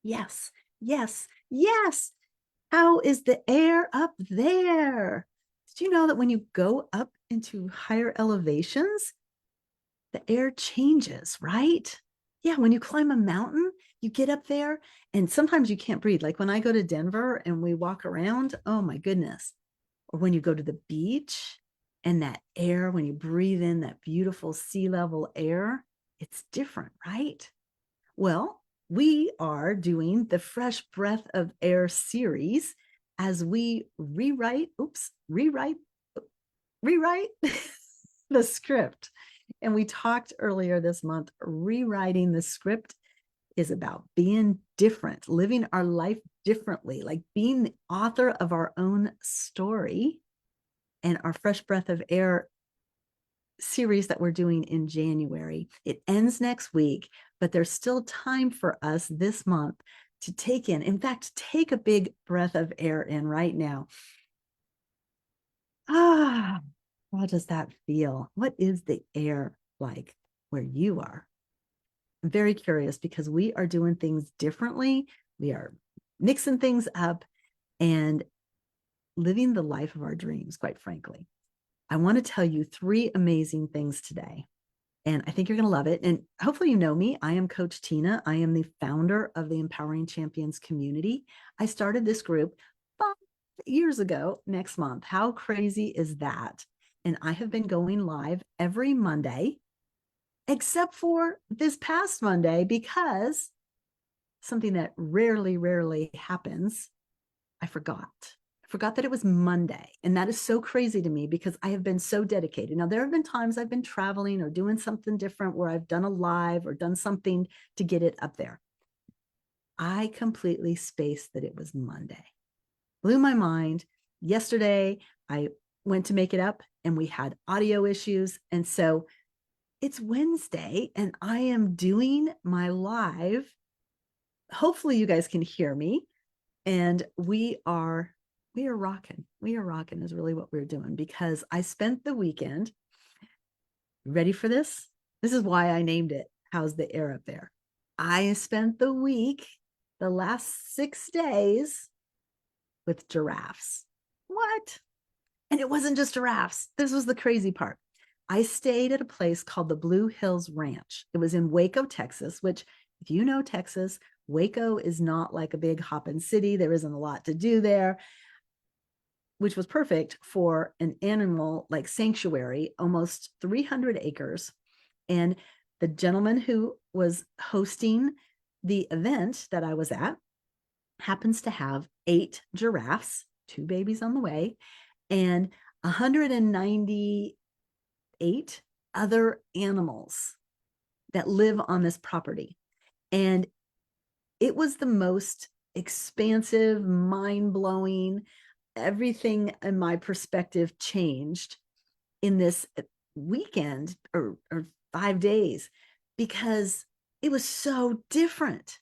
Yes, yes, yes. How is the air up there? Did you know that when you go up into higher elevations, the air changes, right? Yeah, when you climb a mountain, you get up there and sometimes you can't breathe. Like when I go to Denver and we walk around, oh my goodness. Or when you go to the beach and that air, when you breathe in that beautiful sea level air, it's different, right? Well, we are doing the Fresh Breath of Air series as we rewrite the script. And we talked earlier this month, rewriting the script is about being different, living our life differently, like being the author of our own story. And our Fresh Breath of Air series that we're doing in January. It ends next week, but there's still time for us this month to take in fact, take a big breath of air in right now. Ah, how does that feel? What is the air like where you are? I'm very curious because we are doing things differently. We are mixing things up and living the life of our dreams, quite frankly. I want to tell you three amazing things today. And I think you're going to love it. And hopefully, you know me. I am Coach Tina. I am the founder of the Empowering Champions community. I started this group 5 years ago next month. How crazy is that? And I have been going live every Monday, except for this past Monday, because something that rarely happens, I forgot. I forgot that it was Monday. And that is so crazy to me because I have been so dedicated. Now, there have been times I've been traveling or doing something different where I've done a live or done something to get it up there. I completely spaced that it was Monday. Blew my mind. Yesterday, I went to make it up and we had audio issues. And so it's Wednesday and I am doing my live. Hopefully, you guys can hear me. And we are rocking. We are rocking is really what we're doing because I spent the weekend. Ready for this? This is why I named it How's the Air Up There? I spent the last 6 days with giraffes. What? And it wasn't just giraffes. This was the crazy part. I stayed at a place called the Blue Hills Ranch. It was in Waco, Texas, which, if you know Texas, Waco is not like a big hopping city. There isn't a lot to do there, which was perfect for an animal like sanctuary, almost 300 acres. And the gentleman who was hosting the event that I was at happens to have 8 giraffes, 2 babies on the way, and 198 other animals that live on this property. And it was the most expansive, mind-blowing, everything in my perspective changed in this weekend or 5 days because it was so different.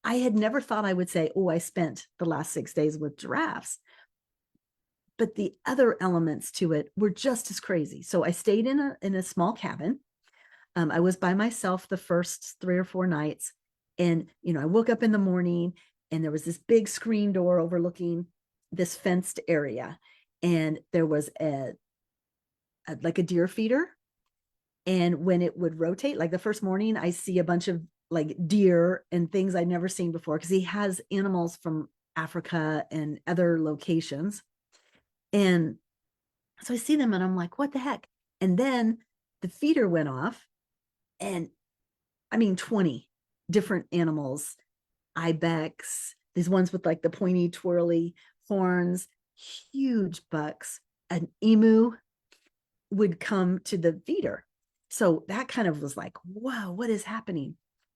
I had never thought I would say, oh, I spent the last 6 days with giraffes. But the other elements to it were just as crazy. So I stayed in a small cabin. I was by myself the first 3 or 4 nights. And, I woke up in the morning and there was this big screen door overlooking this fenced area. And there was like a deer feeder. And when it would rotate, like the first morning, I see a bunch of like deer and things I'd never seen before because he has animals from Africa and other locations. And so I see them and I'm like, what the heck? And then the feeder went off and 20 different animals, ibex, these ones with like the pointy, twirly horns, huge bucks, an emu would come to the feeder. So that kind of was like, whoa, what is happening?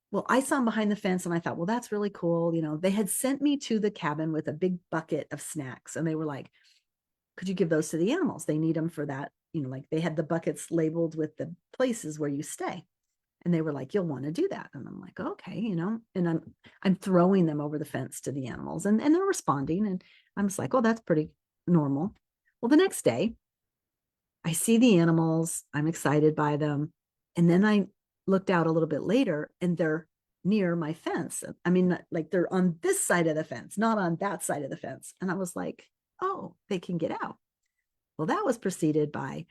Well, I saw them behind the fence and I thought, well, that's really cool. They had sent me to the cabin with a big bucket of snacks and they were like, could you give those to the animals? They need them for that. Like they had the buckets labeled with the places where you stay. And they were like, you'll want to do that. And I'm like, okay, and I'm throwing them over the fence to the animals and they're responding. And I'm just like, oh, that's pretty normal. Well, the next day, I see the animals. I'm excited by them. And then I looked out a little bit later and they're near my fence. I mean, like they're on this side of the fence, not on that side of the fence. And I was like, oh, they can get out. Well, that was preceded by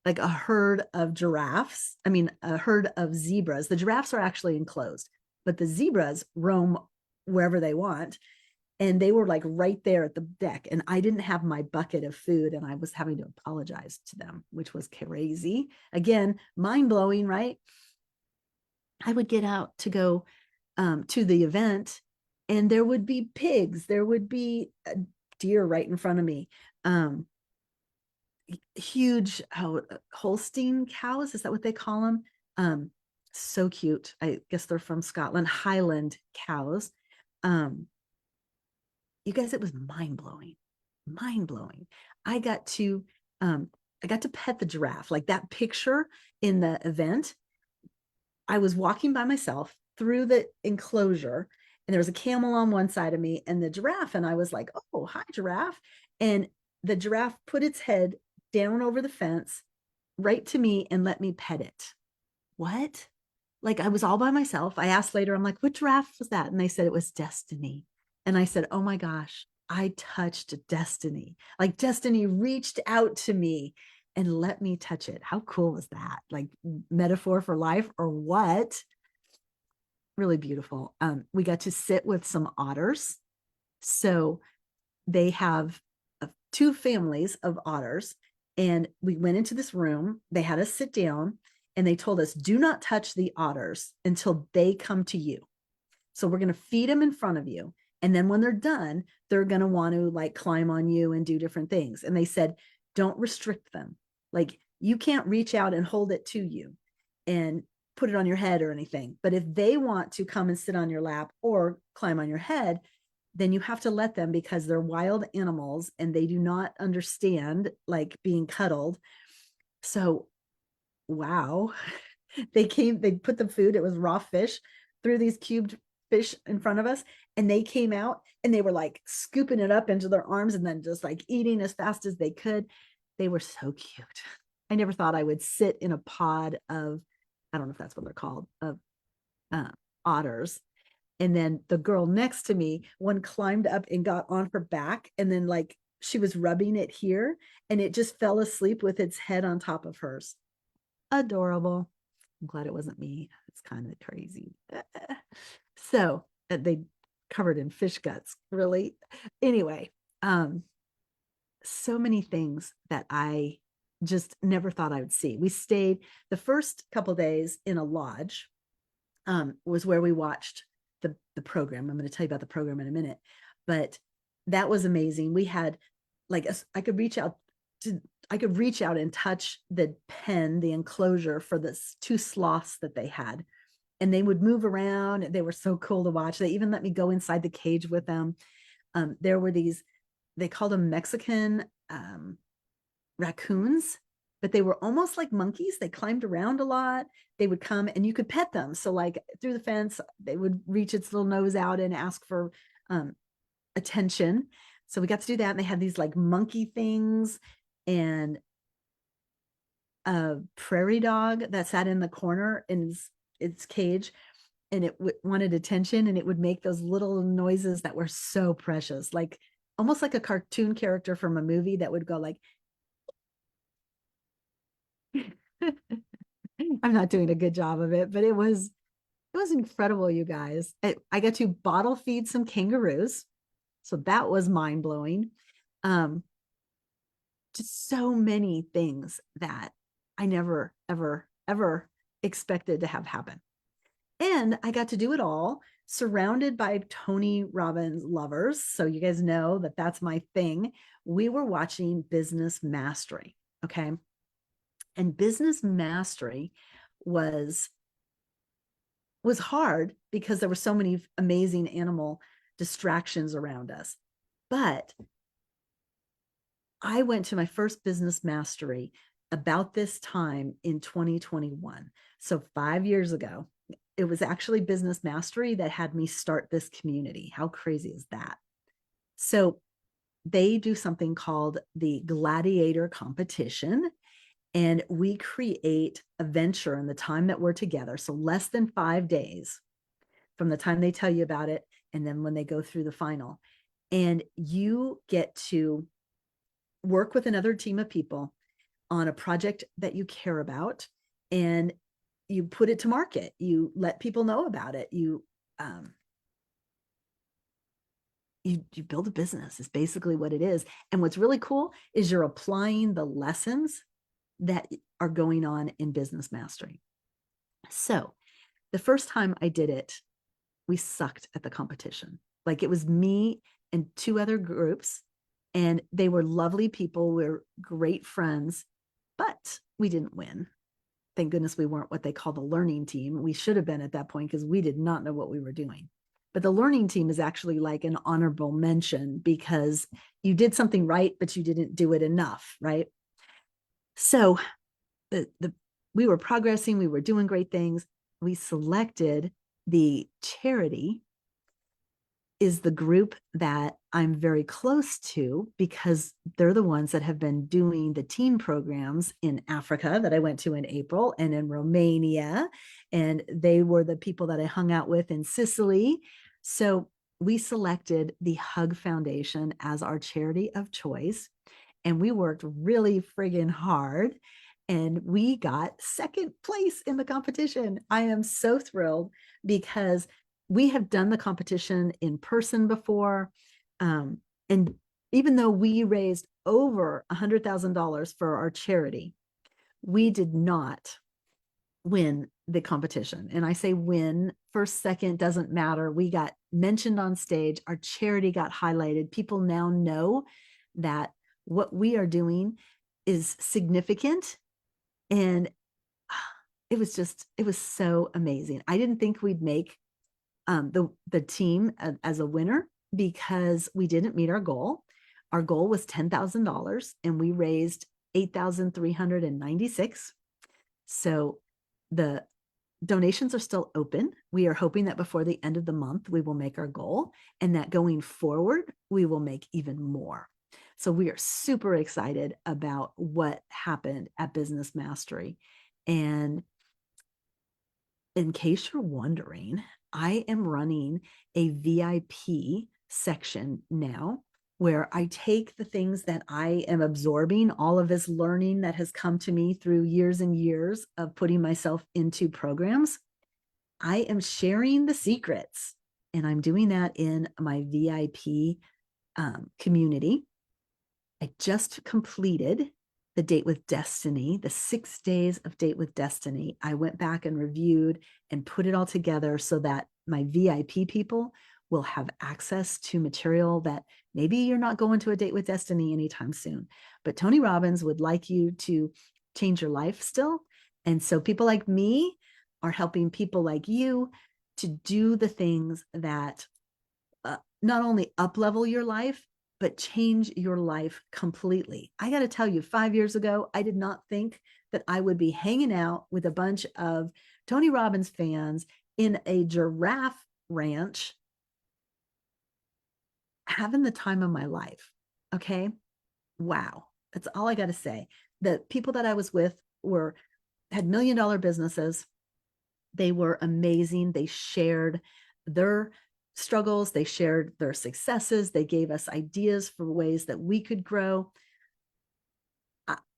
like a herd of giraffes. I mean, a herd of zebras. The giraffes are actually enclosed, but the zebras roam wherever they want. And they were like right there at the deck. And I didn't have my bucket of food and I was having to apologize to them, which was crazy. Again, mind blowing, right? I would get out to go to the event and there would be pigs, there would be a deer right in front of me. Huge Holstein cows, is that what they call them? So cute. I guess they're from Scotland. Highland cows. You guys, it was mind-blowing. Mind-blowing. I got to pet the giraffe. Like that picture in the event, I was walking by myself through the enclosure and there was a camel on one side of me and the giraffe. And I was like, oh, hi, giraffe. And the giraffe put its head down over the fence right to me and let me pet it. What? Like I was all by myself. I asked later, I'm like, what giraffe was that? And they said it was Destiny. And I said, oh my gosh, I touched Destiny. Like Destiny reached out to me and let me touch it. How cool was that? Like metaphor for life or what? Really beautiful. We got to sit with some otters. So they have two families of otters. And we went into this room. They had us sit down and they told us, do not touch the otters until they come to you. So we're going to feed them in front of you. And then when they're done, they're going to want to like climb on you and do different things. And they said, don't restrict them. Like you can't reach out and hold it to you and put it on your head or anything. But if they want to come and sit on your lap or climb on your head, then you have to let them because they're wild animals and they do not understand like being cuddled. So, wow. They put the food, it was raw fish, threw these cubed fish in front of us and they came out and they were like scooping it up into their arms and then just like eating as fast as they could. They were so cute. I never thought I would sit in a pod of, I don't know if that's what they're called, of otters. And then the girl next to me, one climbed up and got on her back and then like she was rubbing it here and it just fell asleep with its head on top of hers. Adorable. I'm glad it wasn't me. It's kind of crazy. So they covered in fish guts, really. Anyway, so many things that I just never thought I would see. We stayed the first couple of days in a lodge, was where we watched the program. I'm going to tell you about the program in a minute, but that was amazing. We had like I could reach out and touch the pen, the enclosure for the two sloths that they had. And they would move around. They were so cool to watch. They even let me go inside the cage with them. There were these, they called them Mexican raccoons, but they were almost like monkeys. They climbed around a lot. They would come and you could pet them. So like through the fence, they would reach its little nose out and ask for attention. So we got to do that. And they had these like monkey things and a prairie dog that sat in the corner in its cage and it wanted attention and it would make those little noises that were so precious, like almost like a cartoon character from a movie that would go like, I'm not doing a good job of it, but it was incredible, you guys. I got to bottle feed some kangaroos. So that was mind blowing. Just so many things that I never, ever, ever expected to have happen. And I got to do it all surrounded by Tony Robbins lovers. So you guys know that that's my thing. We were watching Business Mastery. Okay. And Business Mastery was hard because there were so many amazing animal distractions around us. But I went to my first Business Mastery about this time in 2021. So 5 years ago, it was actually Business Mastery that had me start this community. How crazy is that? So they do something called the Gladiator Competition. And we create a venture in the time that we're together. So less than 5 days from the time they tell you about it and then when they go through the final. And you get to work with another team of people on a project that you care about, and you put it to market. You let people know about it. You build a business is basically what it is. And what's really cool is you're applying the lessons that are going on in business mastery. So the first time I did it, we sucked at the competition. Like, it was me and two other groups, and they were lovely people. We're great friends, but we didn't win. Thank goodness we weren't what they call the learning team. We should have been at that point because we did not know what we were doing. But the learning team is actually like an honorable mention because you did something right, but you didn't do it enough, right? So we were progressing, we were doing great things. We selected the charity is the group that I'm very close to because they're the ones that have been doing the teen programs in Africa that I went to in April and in Romania. And they were the people that I hung out with in Sicily. So we selected the Hug Foundation as our charity of choice. And we worked really friggin' hard. And we got second place in the competition. I am so thrilled because we have done the competition in person before. And even though we raised over $100,000 for our charity, we did not win the competition. And I say win, first, second, doesn't matter. We got mentioned on stage. Our charity got highlighted. People now know that what we are doing is significant. And it was so amazing. I didn't think we'd make the team as a winner because we didn't meet our goal. Our goal was $10,000 and we raised 8,396. So the donations are still open. We are hoping that before the end of the month, we will make our goal, and that going forward, we will make even more. So we are super excited about what happened at Business Mastery. And in case you're wondering, I am running a VIP section now where I take the things that I am absorbing, all of this learning that has come to me through years and years of putting myself into programs. I am sharing the secrets, and I'm doing that in my VIP community. I just completed the Date with Destiny, the 6 days of Date with Destiny. I went back and reviewed and put it all together so that my VIP people will have access to material that maybe you're not going to a Date with Destiny anytime soon, but Tony Robbins would like you to change your life still. And so people like me are helping people like you to do the things that not only up-level your life, but change your life completely. I got to tell you, 5 years ago, I did not think that I would be hanging out with a bunch of Tony Robbins fans in a giraffe ranch, having the time of my life. Okay. Wow. That's all I got to say. The people that I was with had $1 million businesses. They were amazing. They shared their struggles. They shared their successes. They gave us ideas for ways that we could grow.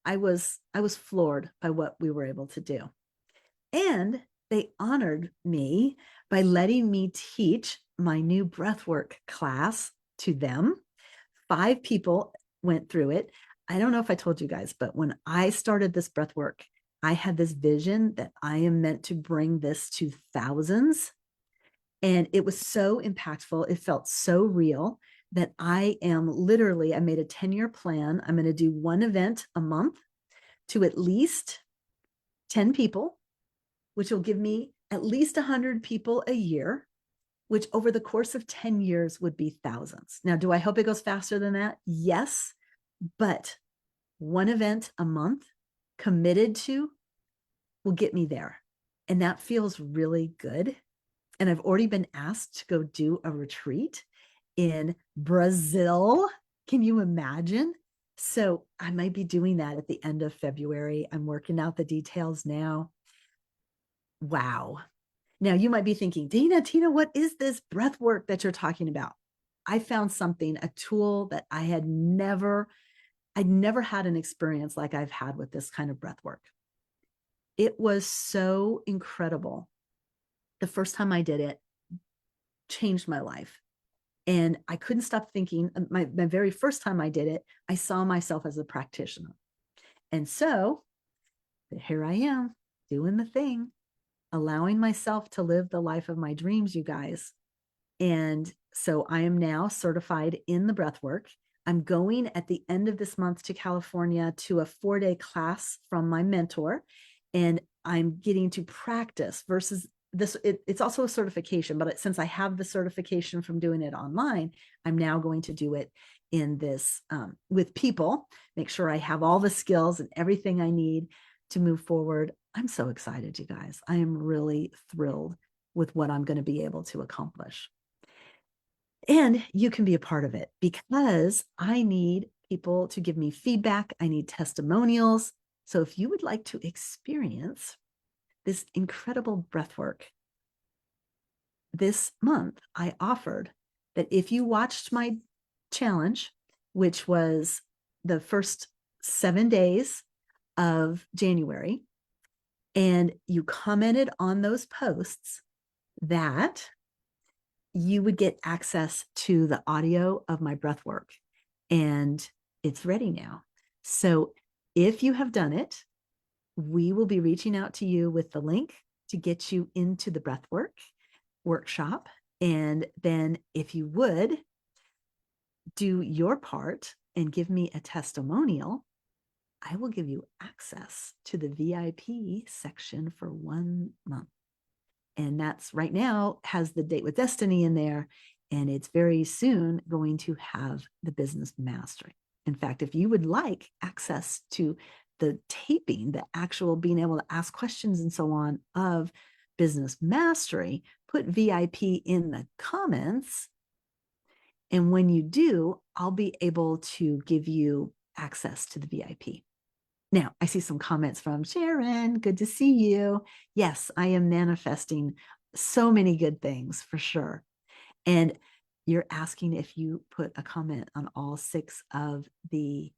I was floored by what we were able to do. And they honored me by letting me teach my new breathwork class to them. 5 people went through it. I don't know if I told you guys, but when I started this breathwork, I had this vision that I am meant to bring this to thousands. And it was so impactful. It felt so real that I made a 10-year plan. I'm going to do one event a month to at least 10 people, which will give me at least 100 people a year, which over the course of 10 years would be thousands. Now, do I hope it goes faster than that? Yes, but one event a month committed to will get me there. And that feels really good. And I've already been asked to go do a retreat in Brazil. Can you imagine? So I might be doing that at the end of February. I'm working out the details now. Wow. Now you might be thinking, Tina, what is this breath work that you're talking about? I found something, a tool that I'd never had an experience like I've had with this kind of breath work. It was so incredible. The first time I did it changed my life. And I couldn't stop thinking, my very first time I did it, I saw myself as a practitioner. And so here I am doing the thing, allowing myself to live the life of my dreams, you guys. And so I am now certified in the breath work. I'm going at the end of this month to California to a 4-day class from my mentor. And I'm getting to practice versus this. It's also a certification, but since I have the certification from doing it online, I'm now going to do it in this with people, make sure I have all the skills and everything I need to move forward. I'm so excited, you guys. I am really thrilled with what I'm going to be able to accomplish. And you can be a part of it because I need people to give me feedback. I need testimonials. So if you would like to experience this incredible breath work, this month I offered that if you watched my challenge, which was the first 7 days of January, and you commented on those posts, that you would get access to the audio of my breath work. And it's ready now. So if you have done it, we will be reaching out to you with the link to get you into the breathwork workshop. And then if you would do your part and give me a testimonial, I will give you access to the VIP section for 1 month. And that's right now has the Date with Destiny in there. And it's very soon going to have the business mastery. In fact, if you would like access to the taping, the actual being able to ask questions and so on of business mastery, put VIP in the comments. And when you do, I'll be able to give you access to the VIP. Now, I see some comments from Sharon. Good to see you. Yes, I am manifesting so many good things for sure. And you're asking if you put a comment on all 6 of the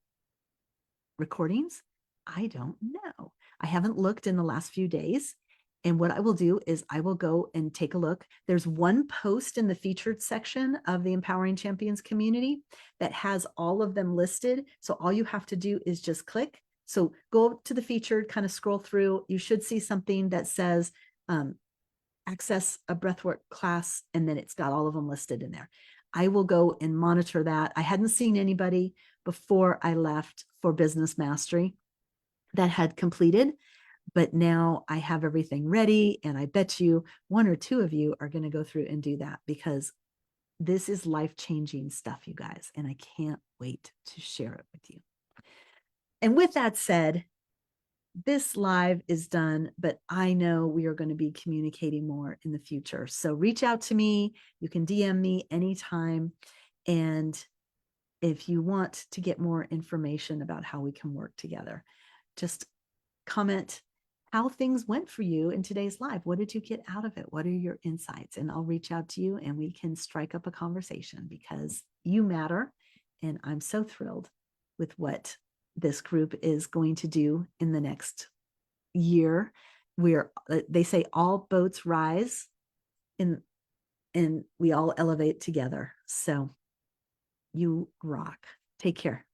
recordings. I don't know. I haven't looked in the last few days. And what I will do is I will go and take a look. There's one post in the featured section of the Empowering Champions community that has all of them listed. So all you have to do is just click. So go to the featured, kind of scroll through. You should see something that says access a breathwork class, and then it's got all of them listed in there. I will go and monitor that. I hadn't seen anybody before I left for business mastery that had completed, but now I have everything ready. And I bet you 1 or 2 of you are going to go through and do that because this is life-changing stuff, you guys. And I can't wait to share it with you. And with that said, this live is done, but I know we are going to be communicating more in the future. So reach out to me. You can DM me anytime. And if you want to get more information about how we can work together, just comment how things went for you in today's live. What did you get out of it? What are your insights? And I'll reach out to you and we can strike up a conversation because you matter. And I'm so thrilled with what this group is going to do in the next year. They say all boats rise and we all elevate together. So you rock. Take care.